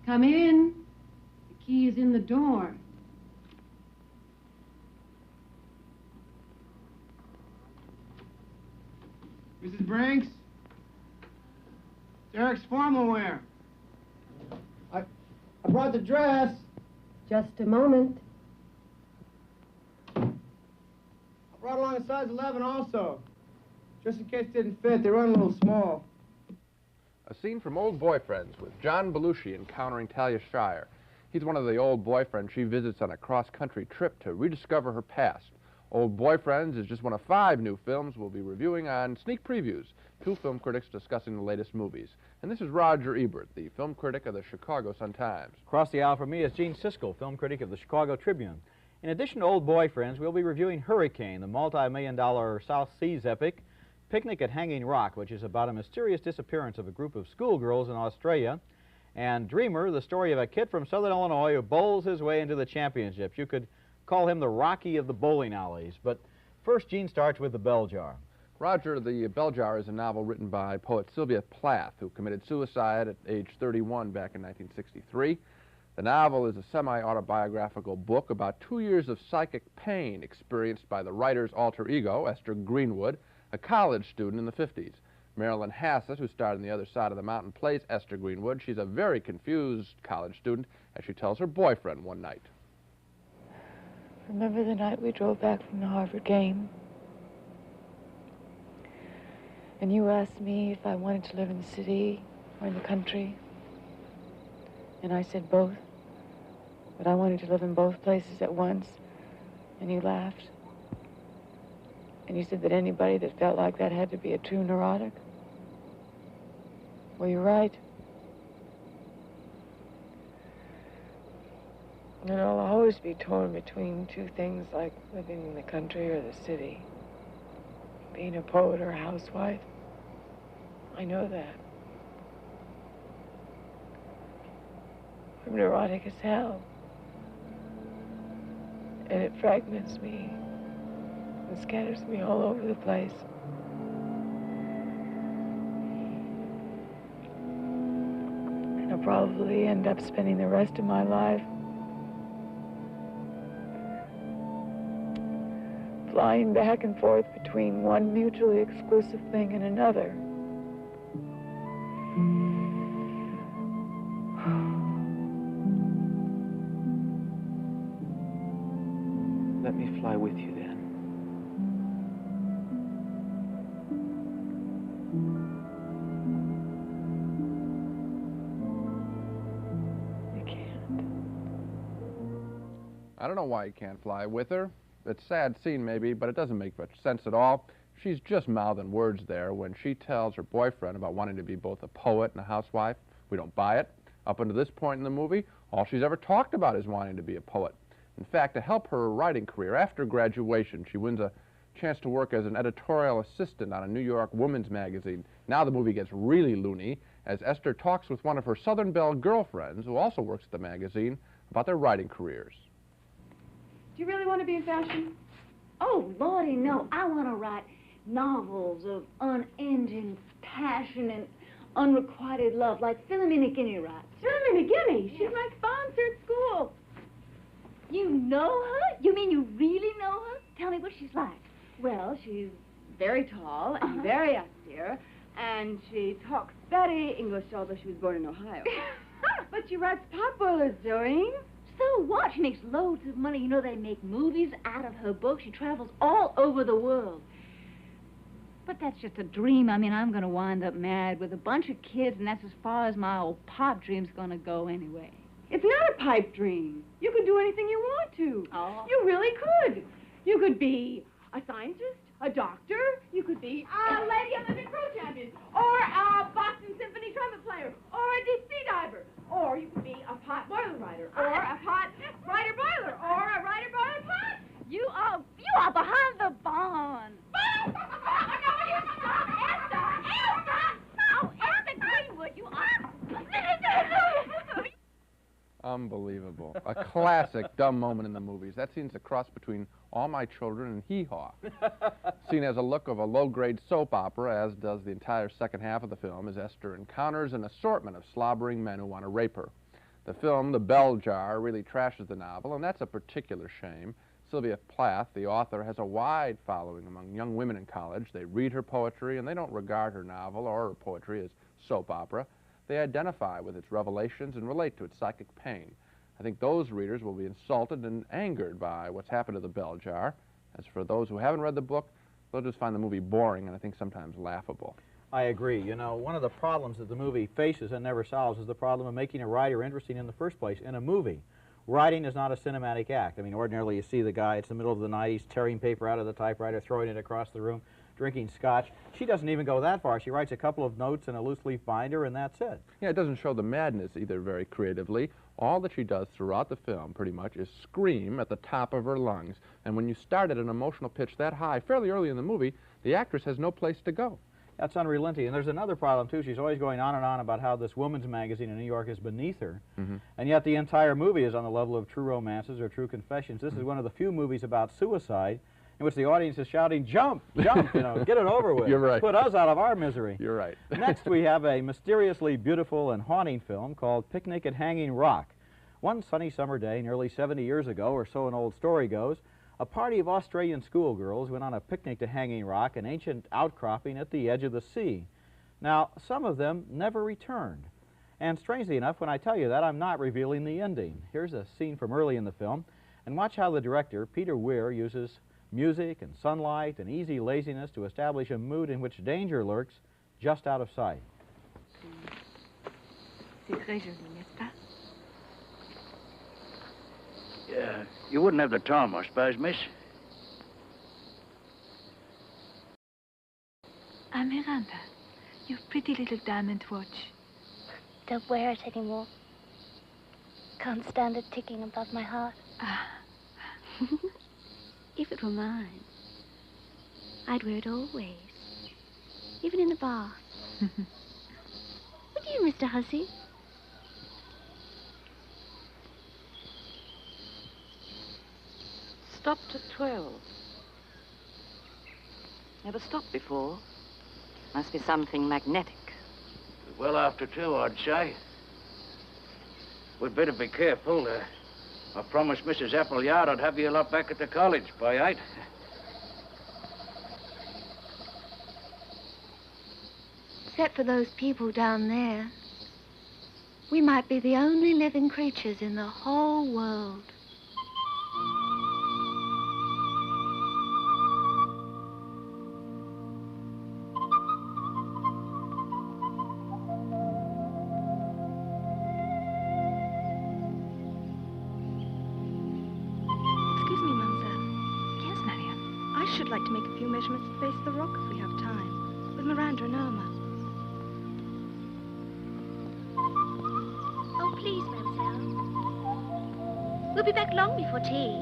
Come in. The key is in the door. Mrs. Brinks? Derek's formal wear. I brought the dress. Just a moment. I brought along a size 11 also. Just in case it didn't fit, they run a little small. A scene from Old Boyfriends with John Belushi encountering Talia Shire. He's one of the old boyfriends she visits on a cross-country trip to rediscover her past. Old Boyfriends is just one of 5 new films we'll be reviewing on Sneak Previews, 2 film critics discussing the latest movies. And this is Roger Ebert, the film critic of the Chicago Sun-Times. Across the aisle from me is Gene Siskel, film critic of the Chicago Tribune. In addition to Old Boyfriends, we'll be reviewing Hurricane, the multi-million-dollar South Seas epic, Picnic at Hanging Rock, which is about a mysterious disappearance of a group of schoolgirls in Australia, and Dreamer, the story of a kid from Southern Illinois who bowls his way into the championships. You could call him the Rocky of the bowling alleys. But first, Gene starts with The Bell Jar. Roger, The Bell Jar is a novel written by poet Sylvia Plath, who committed suicide at age 31 back in 1963. The novel is a semi-autobiographical book about 2 years of psychic pain experienced by the writer's alter ego, Esther Greenwood, a college student in the 50s. Marilyn Hassett, who starred in The Other Side of the Mountain, plays Esther Greenwood. She's a very confused college student, as she tells her boyfriend one night. Remember the night we drove back from the Harvard game? And you asked me if I wanted to live in the city or in the country. And I said both. But I wanted to live in both places at once. And you laughed. And you said that anybody that felt like that had to be a true neurotic. Well, you're right. And I'll always be torn between 2 things, like living in the country or the city. Being a poet or a housewife. I know that. I'm neurotic as hell. And it fragments me. And scatters me all over the place. And I'll probably end up spending the rest of my life flying back and forth between one mutually exclusive thing and another. Let me fly with you then. I don't know why he can't fly with her. It's a sad scene maybe, but it doesn't make much sense at all. She's just mouthing words there when she tells her boyfriend about wanting to be both a poet and a housewife. We don't buy it. Up until this point in the movie, all she's ever talked about is wanting to be a poet. In fact, to help her writing career, after graduation, she wins a chance to work as an editorial assistant on a New York women's magazine. Now the movie gets really loony as Esther talks with one of her Southern Belle girlfriends, who also works at the magazine, about their writing careers. Do you really want to be in fashion? Oh, Lordy, no. I want to write novels of unending passion and unrequited love, like Philomena Guinea writes. Philomena Guinea? She's my sponsor at school. You know her? You mean you really know her? Tell me what she's like. Well, she's very tall and very austere, and she talks very English, although she was born in Ohio. But she writes potboilers, Doreen. So what? She makes loads of money. You know, they make movies out of her books. She travels all over the world. But that's just a dream. I mean, I'm going to wind up married with a bunch of kids, and that's as far as my old pop dream's going to go anyway. It's not a pipe dream. You can do anything you want to. Oh. You really could. You could be a scientist, a doctor. You could be a Lady Olympic pro champion, or a Boston Symphony trumpet player, or a deep sea diver. Or you could be a pot boiler rider, or a pot rider boiler, or a rider boiler pot. You are behind the barn. No, you stop, Esther! Esther! Oh, Esther Greenwood, you are. Unbelievable. A classic dumb moment in the movies. That scene's a cross between All My Children and Hee Haw. Seen as a look of a low-grade soap opera, as does the entire second half of the film, as Esther encounters an assortment of slobbering men who want to rape her. The film, The Bell Jar, really trashes the novel, and that's a particular shame. Sylvia Plath, the author, has a wide following among young women in college. They read her poetry, and they don't regard her novel or her poetry as soap opera. They identify with its revelations and relate to its psychic pain. I think those readers will be insulted and angered by what's happened to The Bell Jar. As for those who haven't read the book, they'll just find the movie boring and I think sometimes laughable. I agree. You know, one of the problems that the movie faces and never solves is the problem of making a writer interesting in the first place in a movie. Writing is not a cinematic act. I mean, ordinarily you see the guy, it's the middle of the night, he's tearing paper out of the typewriter, throwing it across the room, drinking scotch. She doesn't even go that far. She writes a couple of notes in a loose-leaf binder, and that's it. Yeah, it doesn't show the madness either very creatively. All that she does throughout the film, pretty much, is scream at the top of her lungs. And when you start at an emotional pitch that high, fairly early in the movie, the actress has no place to go. That's unrelenting. And there's another problem, too. She's always going on and on about how this woman's magazine in New York is beneath her. And yet the entire movie is on the level of true romances or true confessions. This is one of the few movies about suicide in which the audience is shouting, jump, jump, you know, get it over with. You're right. Put us out of our misery. You're right. Next, we have a mysteriously beautiful and haunting film called Picnic at Hanging Rock. One sunny summer day, nearly 70 years ago, or so an old story goes, a party of Australian schoolgirls went on a picnic to Hanging Rock, an ancient outcropping at the edge of the sea. Now, some of them never returned. And strangely enough, when I tell you that, I'm not revealing the ending. Here's a scene from early in the film, and watch how the director, Peter Weir, uses music and sunlight and easy laziness to establish a mood in which danger lurks just out of sight. C'est très joli, n'est-ce pas? Yeah, you wouldn't have the time, I suppose, miss. Ah, Miranda, your pretty little diamond watch. Don't wear it anymore. Can't stand it ticking above my heart. Ah. If it were mine, I'd wear it always, even in the bath. Would you, Mr. Hussey? Stopped at 12. Never stopped before. Must be something magnetic. Well after 2, I'd say. We'd better be careful. I promised Mrs. Appleyard I'd have you lot back at the college by 8. Except for those people down there, we might be the only living creatures in the whole world. I should like to make a few measurements to face the rock if we have time, with Miranda and Irma. Oh, please, mademoiselle. We'll be back long before tea.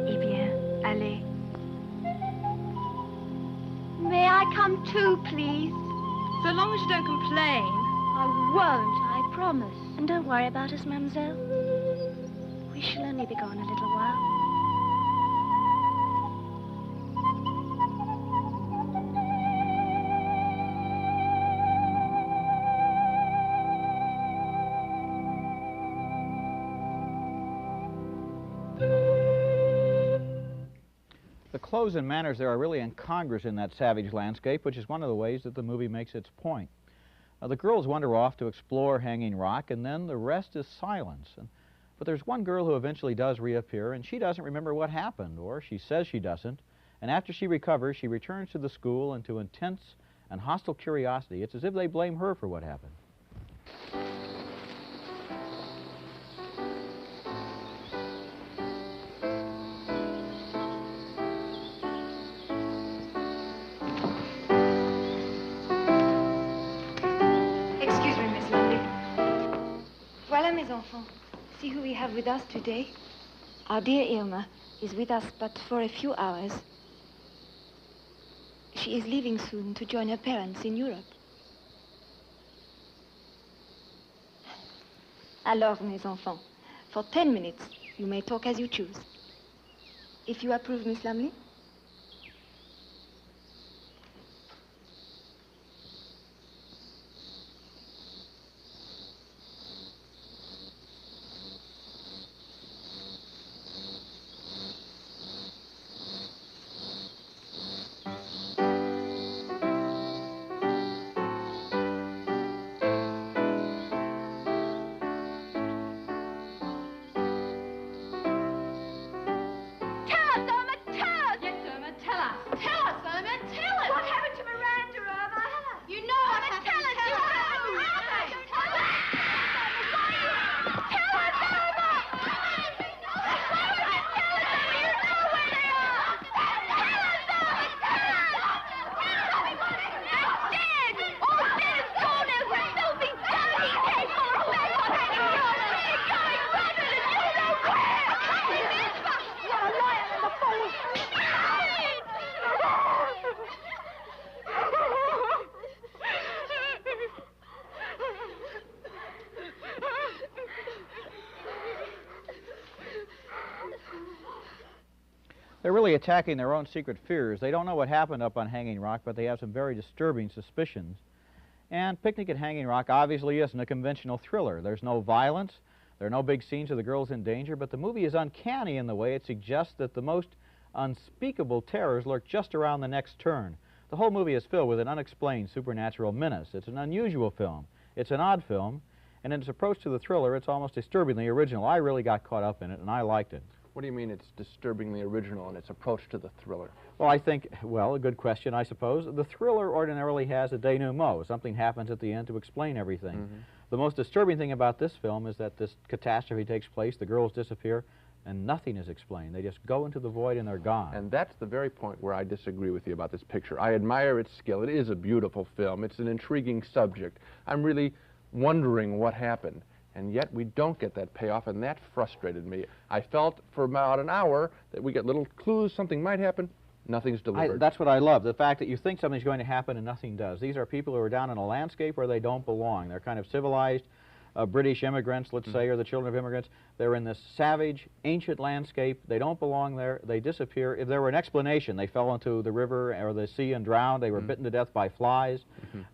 Eh bien, allez. May I come too, please? So long as you don't complain. I won't, I promise. And don't worry about us, mademoiselle. We shall only be gone a little while. The clothes and manners there are really incongruous in that savage landscape, which is one of the ways that the movie makes its point. The girls wander off to explore Hanging Rock, and then the rest is silence. But there's one girl who eventually does reappear, and she doesn't remember what happened, or she says she doesn't. And after she recovers, she returns to the school and to intense and hostile curiosity. It's as if they blame her for what happened. see who we have with us today? Our dear Irma is with us but for a few hours. She is leaving soon to join her parents in Europe. Alors, mes enfants, for 10 minutes, you may talk as you choose. If you approve, Miss Lumley? They're really attacking their own secret fears. They don't know what happened up on Hanging Rock, but they have some very disturbing suspicions. And Picnic at Hanging Rock obviously isn't a conventional thriller. There's no violence, there are no big scenes of the girls in danger, but the movie is uncanny in the way it suggests that the most unspeakable terrors lurk just around the next turn. The whole movie is filled with an unexplained supernatural menace. It's an unusual film. It's an odd film, and in its approach to the thriller, it's almost disturbingly original. I really got caught up in it, and I liked it. What do you mean it's disturbingly original in its approach to the thriller? Well, I think, well, a good question, I suppose. The thriller ordinarily has a denouement. Something happens at the end to explain everything. Mm-hmm. The most disturbing thing about this film is that this catastrophe takes place, the girls disappear, and nothing is explained. They just go into the void and they're gone. And that's the very point where I disagree with you about this picture. I admire its skill. It is a beautiful film. It's an intriguing subject. I'm really wondering what happened. And yet we don't get that payoff, and that frustrated me. I felt for about an hour that we get little clues, something might happen, nothing's delivered. That's what I love, the fact that you think something's going to happen and nothing does. These are people who are down in a landscape where they don't belong. They're kind of civilized British immigrants, let's say, or the children of immigrants. They're in this savage, ancient landscape. They don't belong there. They disappear. If there were an explanation, they fell into the river or the sea and drowned, they were bitten to death by flies,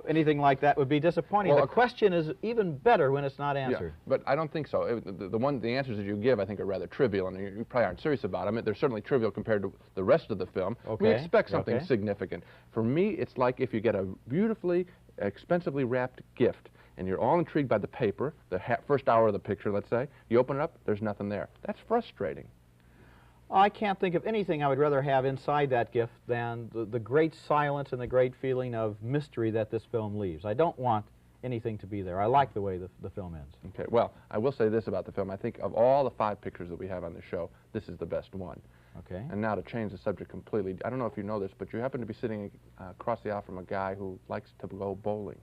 anything like that would be disappointing. Well, the question is even better when it's not answered. Yeah, but I don't think so. The answers that you give, I think, are rather trivial, and you probably aren't serious about them. They're certainly trivial compared to the rest of the film. Okay. We expect something significant. For me, it's like if you get a beautifully, expensively wrapped gift, and you're all intrigued by the paper, the first hour of the picture, let's say, you open it up, there's nothing there. That's frustrating. I can't think of anything I would rather have inside that gift than the great silence and the great feeling of mystery that this film leaves. I don't want anything to be there. I like the way the film ends. Okay, well, I will say this about the film. I think of all the 5 pictures that we have on the show, this is the best one. Okay. And now to change the subject completely, I don't know if you know this, but you happen to be sitting across the aisle from a guy who likes to go bowling.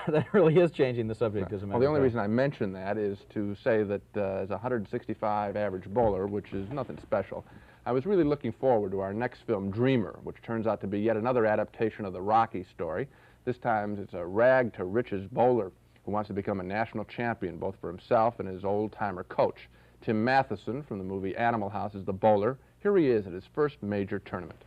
That really is changing the subject, as a matter of fact. Well, the only reason I mention that is to say that as a 165 average bowler, which is nothing special, I was really looking forward to our next film, Dreamer, which turns out to be yet another adaptation of the Rocky story. This time it's a rag-to-riches bowler who wants to become a national champion, both for himself and his old-timer coach. Tim Matheson from the movie Animal House is the bowler. Here he is at his first major tournament.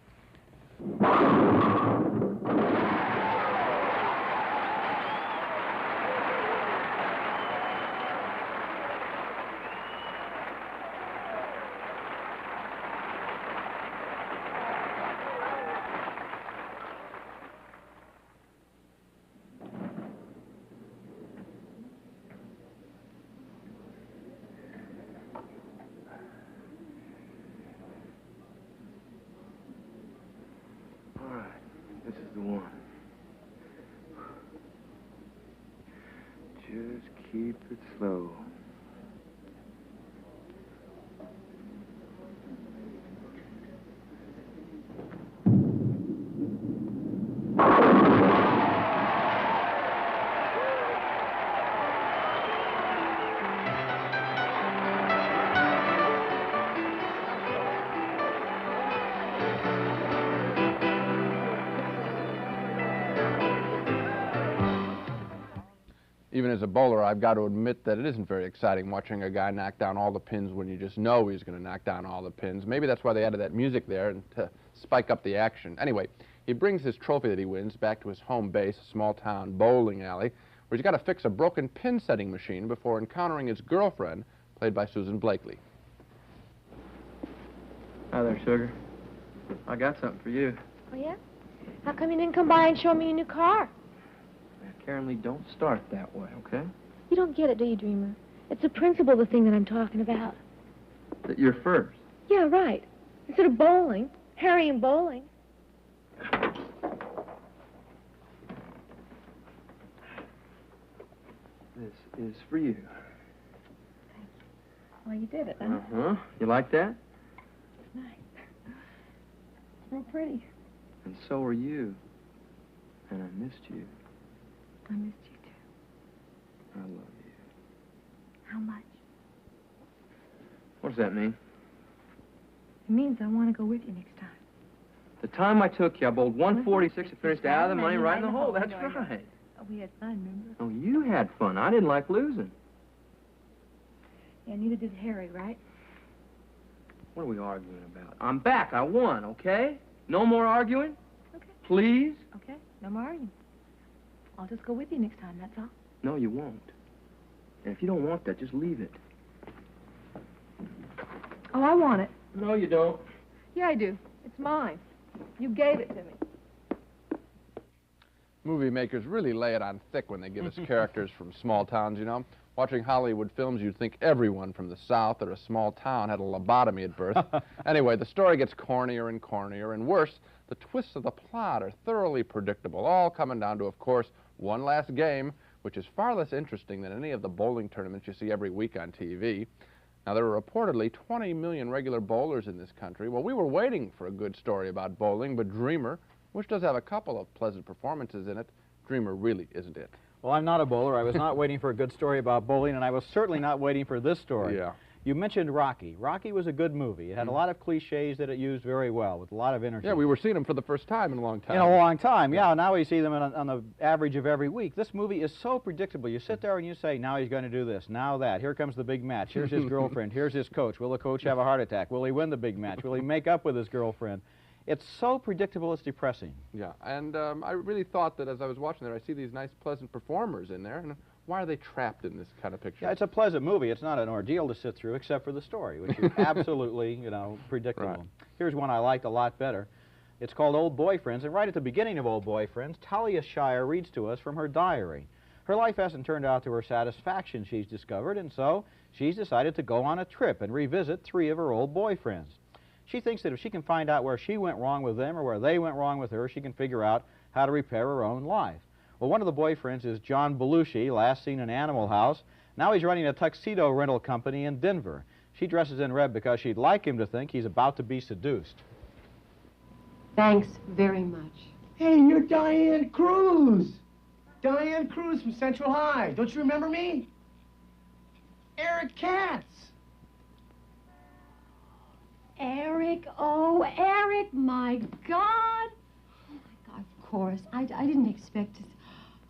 This is the one. Just keep it slow. Even as a bowler, I've got to admit that it isn't very exciting watching a guy knock down all the pins when you just know he's going to knock down all the pins. Maybe that's why they added that music there and to spike up the action. Anyway, he brings his trophy that he wins back to his home base, a small-town bowling alley, where he's got to fix a broken pin-setting machine before encountering his girlfriend, played by Susan Blakely. Hi there, sugar. I got something for you. Oh, yeah? How come you didn't come by and show me your new car? Now, Karen Lee, don't start that way, okay? You don't get it, do you, Dreamer? It's the principle of the thing that I'm talking about. That you're first. Yeah, right. Instead of bowling, Harry and bowling. This is for you. Well, you did it, huh? Uh-huh. You like that? It's nice. It's real pretty. And so are you. And I missed you. I missed you, too. I love you. How much? What does that mean? It means I want to go with you next time. The time I took you, I bowled 146 and finished out of the money right in the hole. That's I know. right. Oh, we had fun, remember? Oh, you had fun. I didn't like losing. Yeah, neither did Harry, right? What are we arguing about? I'm back. I won, okay? No more arguing? Okay. Please? Okay, no more arguing. I'll just go with you next time, that's all. No, you won't. And if you don't want that, just leave it. Oh, I want it. No, you don't. Yeah, I do. It's mine. You gave it to me. Movie makers really lay it on thick when they give us characters from small towns, you know. Watching Hollywood films, you'd think everyone from the South or a small town had a lobotomy at birth. Anyway, the story gets cornier and cornier, and worse, the twists of the plot are thoroughly predictable, all coming down to, of course, one last game, which is far less interesting than any of the bowling tournaments you see every week on TV. Now, there are reportedly 20 million regular bowlers in this country. Well, we were waiting for a good story about bowling, but Dreamer, which does have a couple of pleasant performances in it, Dreamer really isn't it. Well, I'm not a bowler. I was not waiting for a good story about bowling, and I was certainly not waiting for this story. Yeah. You mentioned Rocky. Rocky was a good movie. It had a lot of cliches that it used very well, with a lot of energy. Yeah, we were seeing them for the first time in a long time. In a long time, yeah. Now we see them on the average of every week. This movie is so predictable. You sit there and you say, now he's going to do this, now that. Here comes the big match. Here's his girlfriend. Here's his coach. Will the coach have a heart attack? Will he win the big match? Will he make up with his girlfriend? It's so predictable, it's depressing. Yeah, and I really thought that as I was watching there, I see these nice, pleasant performers in there, and why are they trapped in this kind of picture? Yeah, it's a pleasant movie. It's not an ordeal to sit through, except for the story, which is absolutely, you know, predictable. Right. Here's one I liked a lot better. It's called Old Boyfriends, and right at the beginning of Old Boyfriends, Talia Shire reads to us from her diary. Her life hasn't turned out to her satisfaction, she's discovered, and so she's decided to go on a trip and revisit 3 of her old boyfriends. She thinks that if she can find out where she went wrong with them or where they went wrong with her, she can figure out how to repair her own life. Well, one of the boyfriends is John Belushi, last seen in Animal House. Now he's running a tuxedo rental company in Denver. She dresses in red because she'd like him to think he's about to be seduced. Thanks very much. Hey, you're Diane Cruz. Diane Cruz from Central High. Don't you remember me? Eric Katz. Eric, oh, Eric, my God. Oh, my God, of course. I didn't expect to.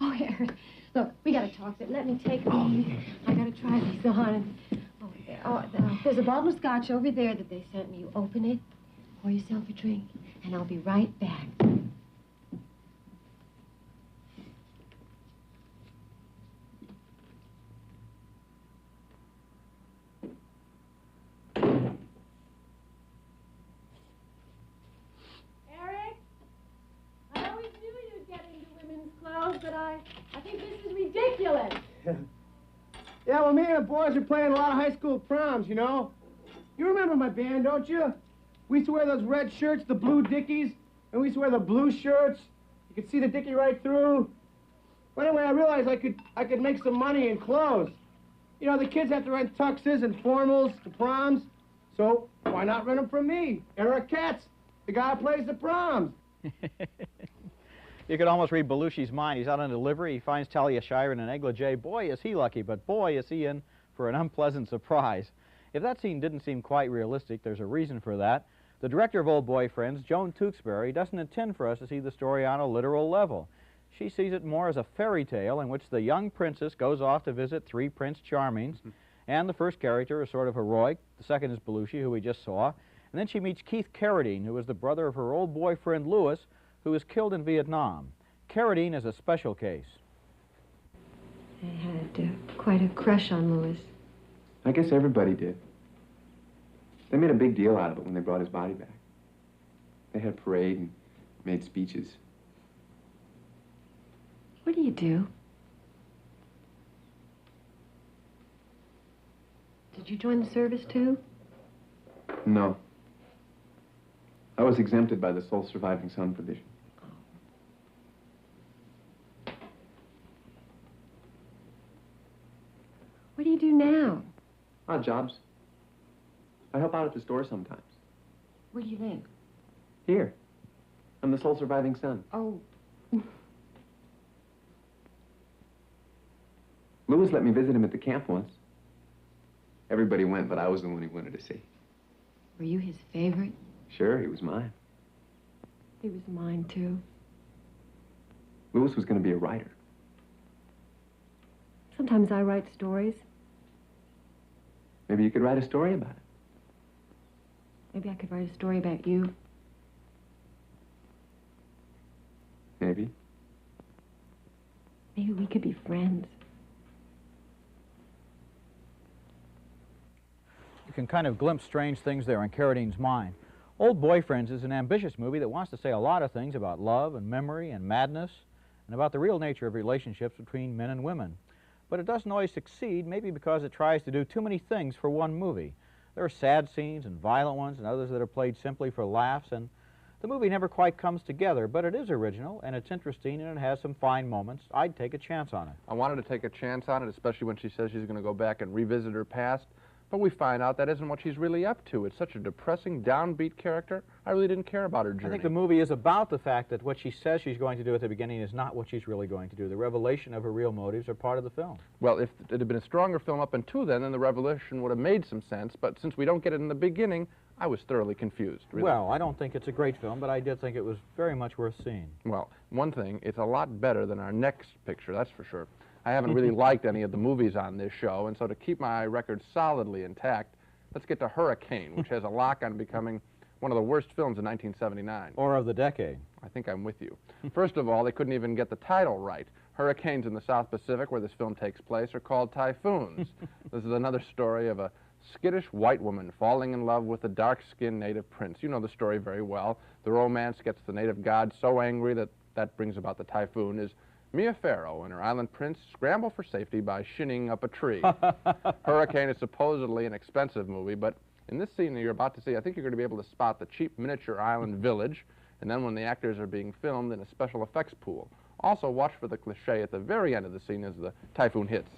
Oh, Eric, look, we got to talk. Let me take these. I got to try these on. There's a bottle of scotch over there that they sent me. You open it, pour yourself a drink, and I'll be right back. But I think this is ridiculous. Yeah, well, me and the boys are playing a lot of high school proms, you know. You remember my band, don't you? We used to wear those red shirts, the blue dickies, and we used to wear the blue shirts. You could see the dickie right through. But anyway, I realized I could make some money in clothes. You know, the kids have to rent tuxes and formals to proms, so why not rent them from me? Eric Katz, the guy who plays the proms. You could almost read Belushi's mind. He's out on delivery. He finds Talia Shire in an negligee. Boy, is he lucky, but boy, is he in for an unpleasant surprise. If that scene didn't seem quite realistic, there's a reason for that. The director of Old Boyfriends, Joan Tewksbury, doesn't intend for us to see the story on a literal level. She sees it more as a fairy tale in which the young princess goes off to visit three Prince Charmings, and the first character is sort of heroic. The second is Belushi, who we just saw. And then she meets Keith Carradine, who is the brother of her old boyfriend, Louis, who was killed in Vietnam. Carradine is a special case. I had quite a crush on Louis. I guess everybody did. They made a big deal out of it when they brought his body back. They had a parade and made speeches. What do you do? Did you join the service, too? No. I was exempted by the sole surviving son provision. What do you do now? Odd jobs. I help out at the store sometimes. Where do you live? Here. I'm the sole surviving son. Oh. Louis let me visit him at the camp once. Everybody went, but I was the one he wanted to see. Were you his favorite? Sure, he was mine. He was mine, too. Louis was going to be a writer. Sometimes I write stories. Maybe you could write a story about it. Maybe I could write a story about you. Maybe. Maybe we could be friends. You can kind of glimpse strange things there in Carradine's mind. Old Boyfriends is an ambitious movie that wants to say a lot of things about love and memory and madness and about the real nature of relationships between men and women. But it doesn't always succeed, maybe because it tries to do too many things for one movie. There are sad scenes and violent ones and others that are played simply for laughs, and the movie never quite comes together, but it is original and it's interesting and it has some fine moments. I'd take a chance on it. I wanted to take a chance on it, especially when she says she's going to go back and revisit her past. But we find out that isn't what she's really up to. It's such a depressing, downbeat character. I really didn't care about her journey. I think the movie is about the fact that what she says she's going to do at the beginning is not what she's really going to do. The revelation of her real motives are part of the film. Well, if it had been a stronger film up until then the revelation would have made some sense. But since we don't get it in the beginning, I was thoroughly confused. Really. Well, I don't think it's a great film, but I did think it was very much worth seeing. Well, one thing, it's a lot better than our next picture, that's for sure. I haven't really liked any of the movies on this show, and so to keep my record solidly intact, let's get to Hurricane, which has a lock on becoming one of the worst films of 1979. Or of the decade. I think I'm with you. First of all, they couldn't even get the title right. Hurricanes in the South Pacific, where this film takes place, are called typhoons. This is another story of a skittish white woman falling in love with a dark-skinned native prince. You know the story very well. The romance gets the native god so angry that brings about the typhoon. Is Mia Farrow and her island prince scramble for safety by shinning up a tree. Hurricane is supposedly an expensive movie, but in this scene that you're about to see, I think you're going to be able to spot the cheap miniature island village, and then when the actors are being filmed in a special effects pool. Also, watch for the cliche at the very end of the scene as the typhoon hits.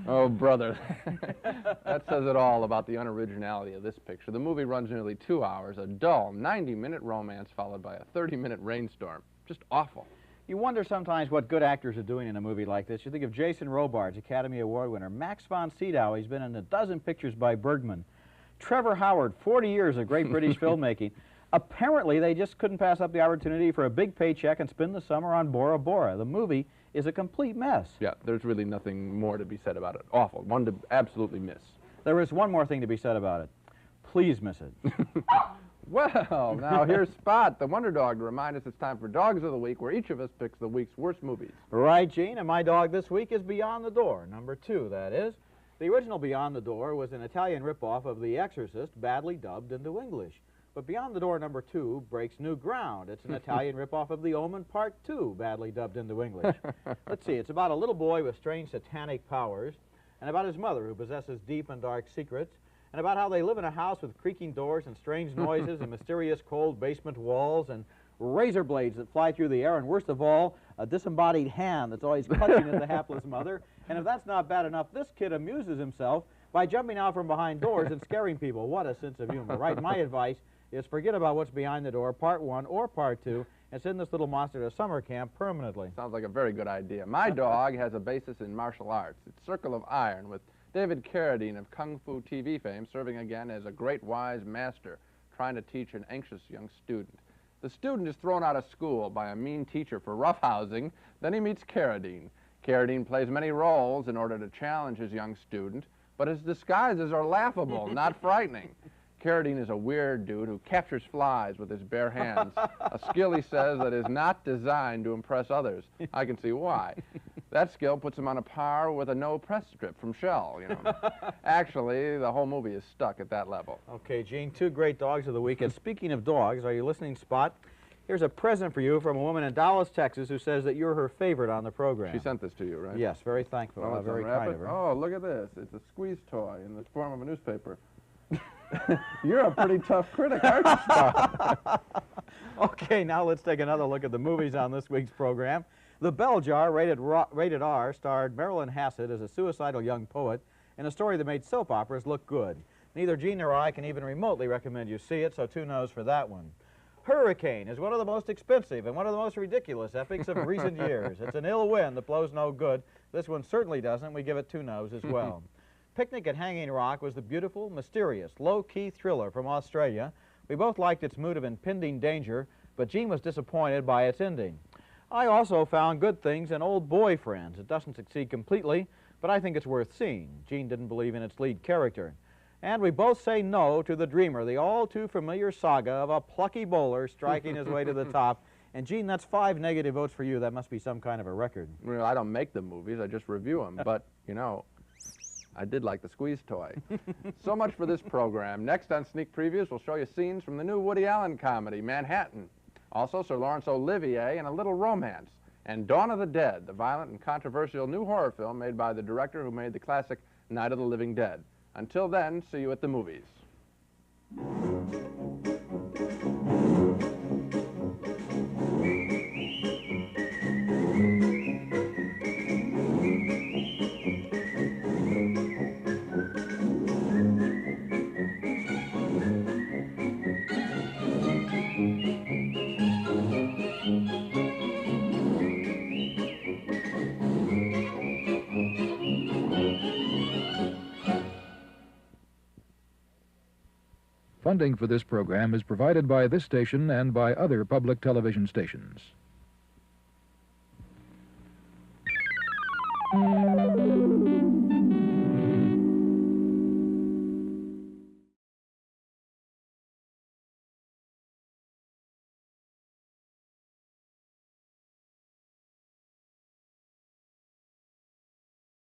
Oh, brother. That says it all about the unoriginality of this picture. The movie runs nearly 2 hours, a dull 90-minute romance followed by a 30-minute rainstorm. Just awful. You wonder sometimes what good actors are doing in a movie like this. You think of Jason Robards, Academy Award winner. Max von Sydow, he's been in a dozen pictures by Bergman. Trevor Howard, 40 years of great British filmmaking. Apparently, they just couldn't pass up the opportunity for a big paycheck and spend the summer on Bora Bora. The movie is a complete mess. Yeah, there's really nothing more to be said about it. Awful. One to absolutely miss. There is one more thing to be said about it. Please miss it. Well, now here's Spot, the Wonder Dog, to remind us it's time for Dogs of the Week, where each of us picks the week's worst movies. Right, Gene, and my dog this week is Beyond the Door, number 2, that is. The original Beyond the Door was an Italian ripoff of The Exorcist, badly dubbed into English. But Beyond the Door number 2 breaks new ground. It's an Italian ripoff of The Omen Part 2, badly dubbed into English. Let's see, it's about a little boy with strange satanic powers, and about his mother who possesses deep and dark secrets, and about how they live in a house with creaking doors and strange noises and mysterious cold basement walls and razor blades that fly through the air, and worst of all, a disembodied hand that's always clutching at the hapless mother. And if that's not bad enough, this kid amuses himself by jumping out from behind doors and scaring people. What a sense of humor, right? My advice is forget about what's behind the door, Part 1 or Part 2, and send this little monster to summer camp permanently. Sounds like a very good idea. My dog has a basis in martial arts. It's Circle of Iron, with David Carradine of Kung Fu TV fame serving again as a great wise master trying to teach an anxious young student. The student is thrown out of school by a mean teacher for roughhousing. Then he meets Carradine. Carradine plays many roles in order to challenge his young student, but his disguises are laughable, not frightening. Carradine is a weird dude who captures flies with his bare hands, a skill he says that is not designed to impress others. I can see why. That skill puts him on a par with a no-press strip from Shell, you know. Actually, the whole movie is stuck at that level. Okay, Gene, 2 great dogs of the week. And speaking of dogs, are you listening, Spot? Here's a present for you from a woman in Dallas, Texas, who says that you're her favorite on the program. She sent this to you, right? Yes, very thankful. Well, Very kind of her. Oh, look at this. It's a squeeze toy in the form of a newspaper. You're a pretty tough critic, aren't you, Spot? Okay, now let's take another look at the movies on this week's program. The Bell Jar, rated R, starred Marilyn Hassett as a suicidal young poet in a story that made soap operas look good. Neither Gene nor I can even remotely recommend you see it, so 2 no's for that one. Hurricane is one of the most expensive and one of the most ridiculous epics of recent years. It's an ill wind that blows no good. This one certainly doesn't. We give it 2 no's as well. Picnic at Hanging Rock was the beautiful, mysterious, low-key thriller from Australia. We both liked its mood of impending danger, but Gene was disappointed by its ending. I also found good things in Old Boyfriends. It doesn't succeed completely, but I think it's worth seeing. Gene didn't believe in its lead character. And we both say no to The Dreamer, the all-too-familiar saga of a plucky bowler striking his way to the top. And, Gene, that's 5 negative votes for you. That must be some kind of a record. Well, I don't make the movies. I just review them. But, you know, I did like the squeeze toy. So much for this program. Next on Sneak Previews, we'll show you scenes from the new Woody Allen comedy, Manhattan. Also, Sir Laurence Olivier in A Little Romance. And Dawn of the Dead, the violent and controversial new horror film made by the director who made the classic Night of the Living Dead. Until then, see you at the movies. Funding for this program is provided by this station and by other public television stations.